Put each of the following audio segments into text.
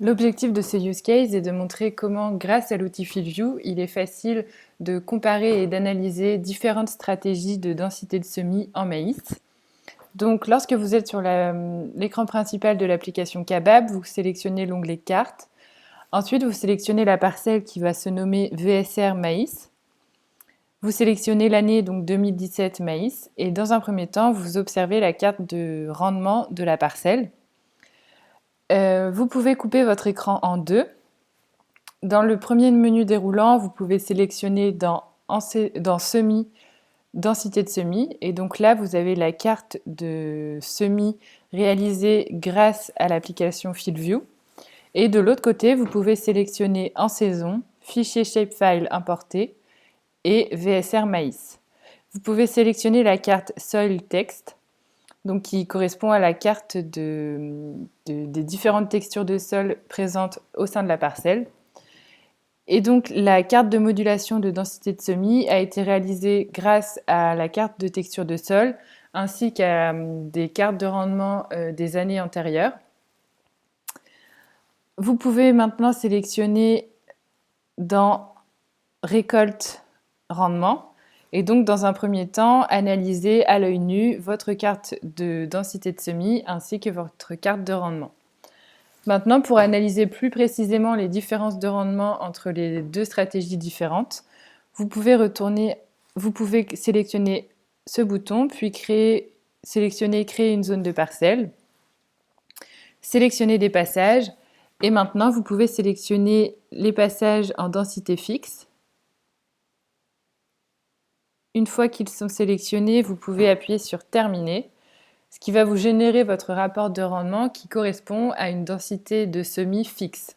L'objectif de ce use case est de montrer comment, grâce à l'outil FieldView, il est facile de comparer et d'analyser différentes stratégies de densité de semis en maïs. Donc, lorsque vous êtes sur l'écran principal de l'application Kabab, vous sélectionnez l'onglet Carte. Ensuite, vous sélectionnez la parcelle qui va se nommer VSR Maïs. Vous sélectionnez l'année, donc 2017 maïs, et dans un premier temps, vous observez la carte de rendement de la parcelle. Vous pouvez couper votre écran en deux. Dans le premier menu déroulant, vous pouvez sélectionner dans semis, densité de semis, et donc là, vous avez la carte de semis réalisée grâce à l'application FieldView. Et de l'autre côté, vous pouvez sélectionner en saison, fichier shapefile importé et VSR maïs. Vous pouvez sélectionner la carte Soil Text, donc qui correspond à la carte des différentes textures de sol présentes au sein de la parcelle. Et donc la carte de modulation de densité de semis a été réalisée grâce à la carte de texture de sol ainsi qu'à des cartes de rendement des années antérieures. Vous pouvez maintenant sélectionner dans récolte rendement et donc dans un premier temps analyser à l'œil nu votre carte de densité de semis ainsi que votre carte de rendement. Maintenant, pour analyser plus précisément les différences de rendement entre les deux stratégies différentes, vous pouvez sélectionner ce bouton, puis sélectionner Créer une zone de parcelle, sélectionner des passages, et maintenant vous pouvez sélectionner les passages en densité fixe. Une fois qu'ils sont sélectionnés, vous pouvez appuyer sur Terminer, ce qui va vous générer votre rapport de rendement qui correspond à une densité de semis fixe.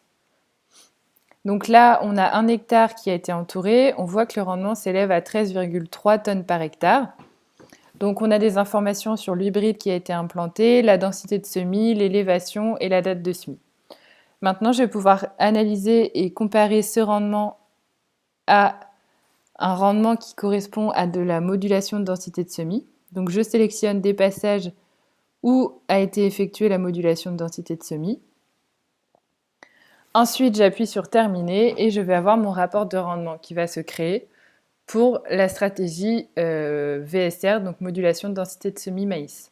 Donc là, on a 1 hectare qui a été entouré. On voit que le rendement s'élève à 13,3 tonnes par hectare. Donc on a des informations sur l'hybride qui a été implanté, la densité de semis, l'élévation et la date de semis. Maintenant, je vais pouvoir analyser et comparer ce rendement à un rendement qui correspond à de la modulation de densité de semis. Donc je sélectionne des passages où a été effectuée la modulation de densité de semis. Ensuite, j'appuie sur Terminer et je vais avoir mon rapport de rendement qui va se créer pour la stratégie VSR, donc modulation de densité de semis maïs.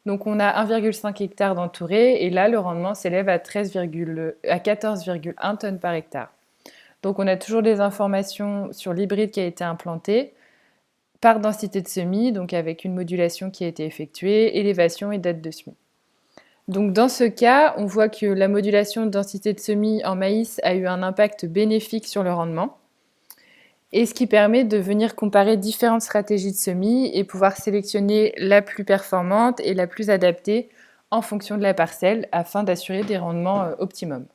Donc on a 1,5 hectare d'entouré et là le rendement s'élève à 14,1 tonnes par hectare. Donc on a toujours des informations sur l'hybride qui a été implanté par densité de semis, donc avec une modulation qui a été effectuée, élévation et date de semis. Donc dans ce cas, on voit que la modulation de densité de semis en maïs a eu un impact bénéfique sur le rendement, et ce qui permet de venir comparer différentes stratégies de semis et pouvoir sélectionner la plus performante et la plus adaptée en fonction de la parcelle afin d'assurer des rendements optimums.